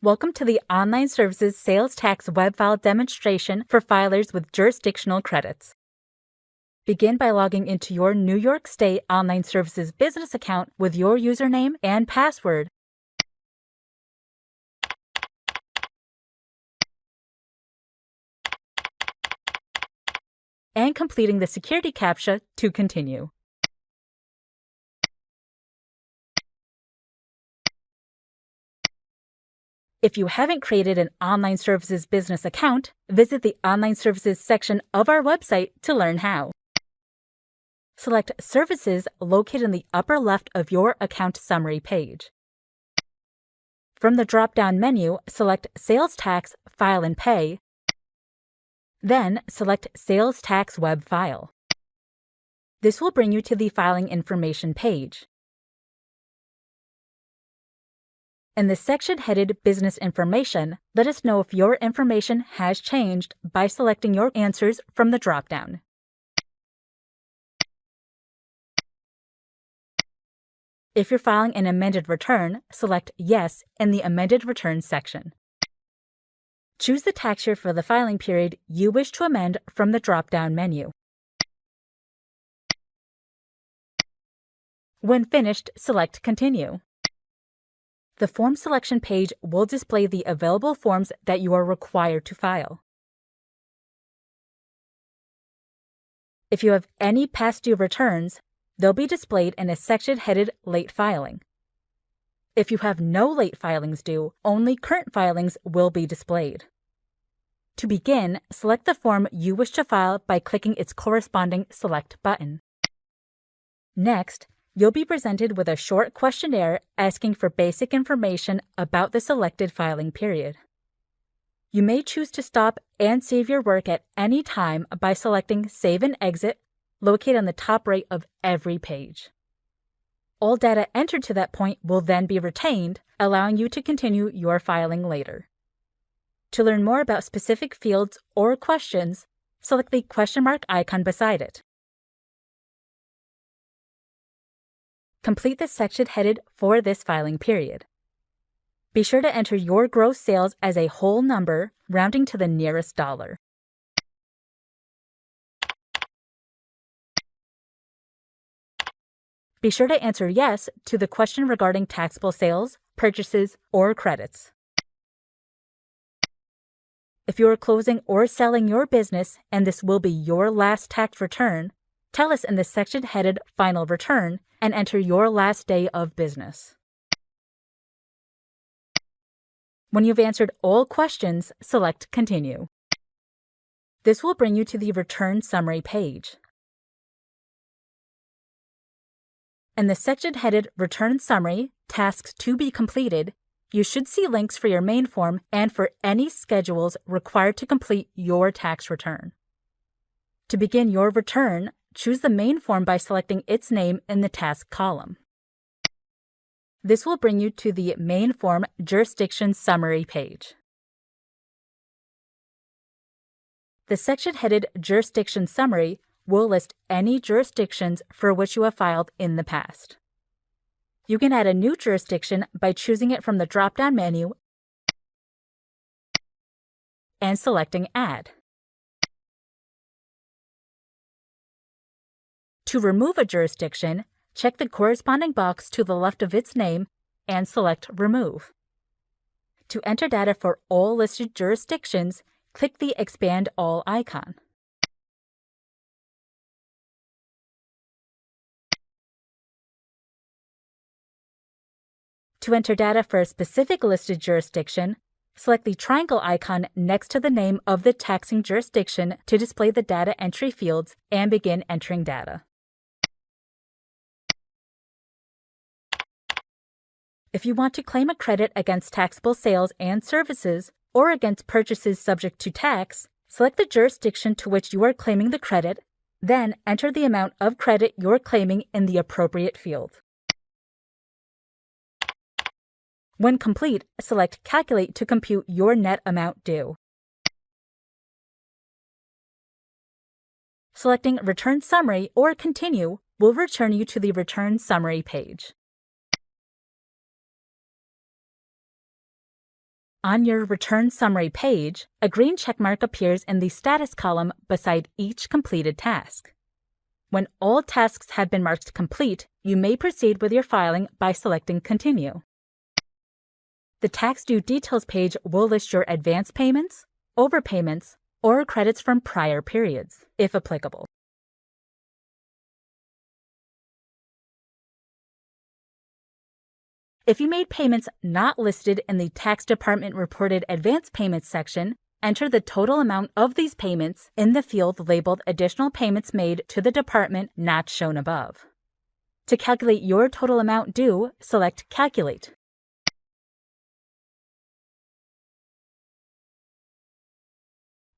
Welcome to the Online Services Sales Tax Web File demonstration for filers with jurisdictional credits. Begin by logging into your New York State Online Services business account with your username and password. And completing the security CAPTCHA to continue. If you haven't created an Online Services business account, visit the Online Services section of our website to learn how. Select Services located in the upper left of your account summary page. From the drop-down menu, select Sales Tax, File and Pay. Then select Sales Tax Web File. This will bring you to the Filing Information page. In the section headed Business Information, let us know if your information has changed by selecting your answers from the drop-down. If you're filing an amended return, select Yes in the Amended Return section. Choose the tax year for the filing period you wish to amend from the drop-down menu. When finished, select Continue. The form selection page will display the available forms that you are required to file. If you have any past due returns, they'll be displayed in a section headed Late Filing. If you have no late filings due, only current filings will be displayed. To begin, select the form you wish to file by clicking its corresponding Select button. Next, you'll be presented with a short questionnaire asking for basic information about the selected filing period. You may choose to stop and save your work at any time by selecting Save and Exit, located on the top right of every page. All data entered to that point will then be retained, allowing you to continue your filing later. To learn more about specific fields or questions, select the question mark icon beside it. Complete the section headed for this filing period. Be sure to enter your gross sales as a whole number, rounding to the nearest dollar. Be sure to answer yes to the question regarding taxable sales, purchases, or credits. If you are closing or selling your business and this will be your last tax return, tell us in the section headed Final Return and enter your last day of business. When you've answered all questions, select Continue. This will bring you to the Return Summary page. In the section headed Return Summary, Tasks to be Completed, you should see links for your main form and for any schedules required to complete your tax return. To begin your return, choose the main form by selecting its name in the task column. This will bring you to the Main Form Jurisdiction Summary page. The section headed Jurisdiction Summary will list any jurisdictions for which you have filed in the past. You can add a new jurisdiction by choosing it from the drop-down menu and selecting Add. To remove a jurisdiction, check the corresponding box to the left of its name and select Remove. To enter data for all listed jurisdictions, click the Expand All icon. To enter data for a specific listed jurisdiction, select the triangle icon next to the name of the taxing jurisdiction to display the data entry fields and begin entering data. If you want to claim a credit against taxable sales and services or against purchases subject to tax, select the jurisdiction to which you are claiming the credit, then enter the amount of credit you're claiming in the appropriate field. When complete, select Calculate to compute your net amount due. Selecting Return Summary or Continue will return you to the Return Summary page. On your return summary page, a green checkmark appears in the status column beside each completed task. When all tasks have been marked complete, you may proceed with your filing by selecting Continue. The tax due details page will list your advance payments, overpayments, or credits from prior periods, if applicable. If you made payments not listed in the Tax Department Reported Advance Payments section, enter the total amount of these payments in the field labeled Additional Payments Made to the Department not shown above. To calculate your total amount due, select Calculate.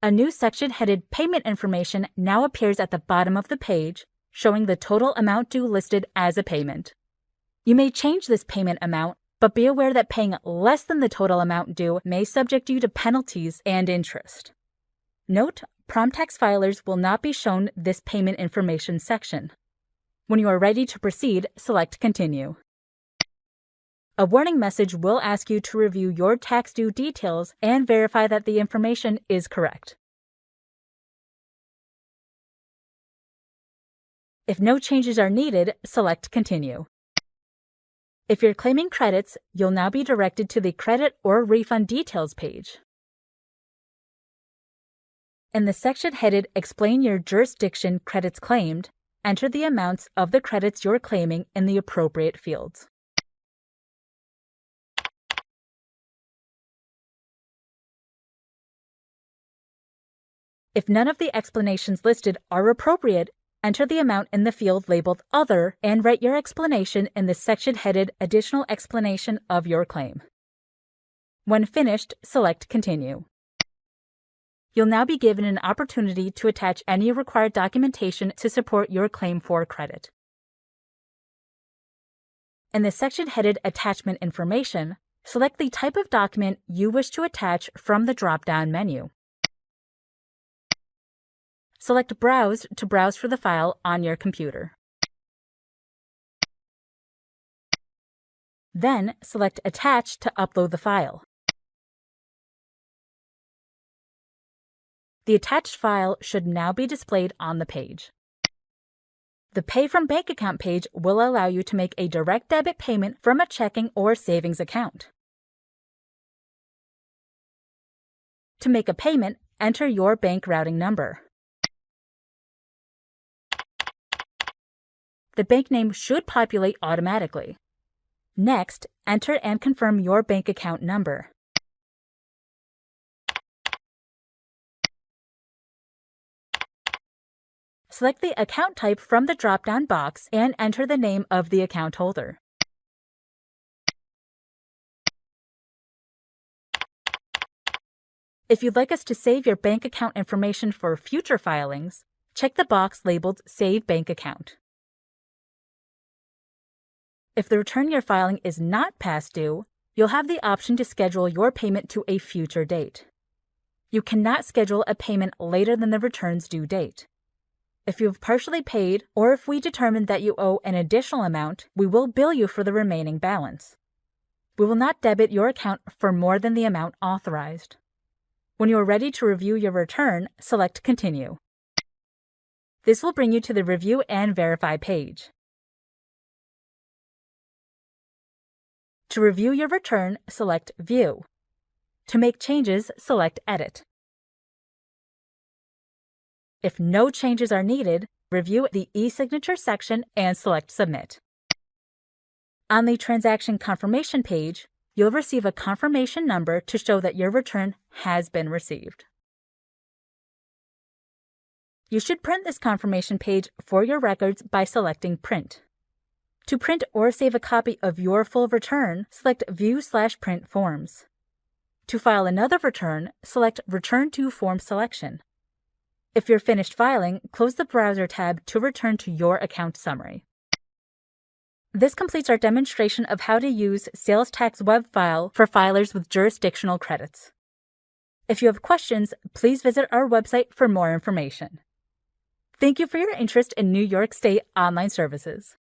A new section headed Payment Information now appears at the bottom of the page, showing the total amount due listed as a payment. You may change this payment amount, but be aware that paying less than the total amount due may subject you to penalties and interest. Note, prom tax filers will not be shown this payment information section. When you are ready to proceed, select Continue. A warning message will ask you to review your tax due details and verify that the information is correct. If no changes are needed, select Continue. If you're claiming credits, you'll now be directed to the Credit or Refund Details page. In the section headed Explain Your Jurisdiction Credits Claimed, enter the amounts of the credits you're claiming in the appropriate fields. If none of the explanations listed are appropriate, enter the amount in the field labeled Other and write your explanation in the section headed Additional Explanation of your claim. When finished, select Continue. You'll now be given an opportunity to attach any required documentation to support your claim for credit. In the section headed Attachment Information, select the type of document you wish to attach from the drop-down menu. Select Browse to browse for the file on your computer. Then select Attach to upload the file. The attached file should now be displayed on the page. The Pay from Bank Account page will allow you to make a direct debit payment from a checking or savings account. To make a payment, enter your bank routing number. The bank name should populate automatically. Next, enter and confirm your bank account number. Select the account type from the drop-down box and enter the name of the account holder. If you'd like us to save your bank account information for future filings, check the box labeled Save Bank Account. If the return you're filing is not past due, you'll have the option to schedule your payment to a future date. You cannot schedule a payment later than the return's due date. If you have partially paid, or if we determine that you owe an additional amount, we will bill you for the remaining balance. We will not debit your account for more than the amount authorized. When you are ready to review your return, select Continue. This will bring you to the Review and Verify page. To review your return, select View. To make changes, select Edit. If no changes are needed, review the e-signature section and select Submit. On the Transaction Confirmation page, you'll receive a confirmation number to show that your return has been received. You should print this confirmation page for your records by selecting Print. To print or save a copy of your full return, select View/Print Forms. To file another return, select Return to Form Selection. If you're finished filing, close the Browser tab to return to your account summary. This completes our demonstration of how to use Sales Tax Web File for filers with jurisdictional credits. If you have questions, please visit our website for more information. Thank you for your interest in New York State online services.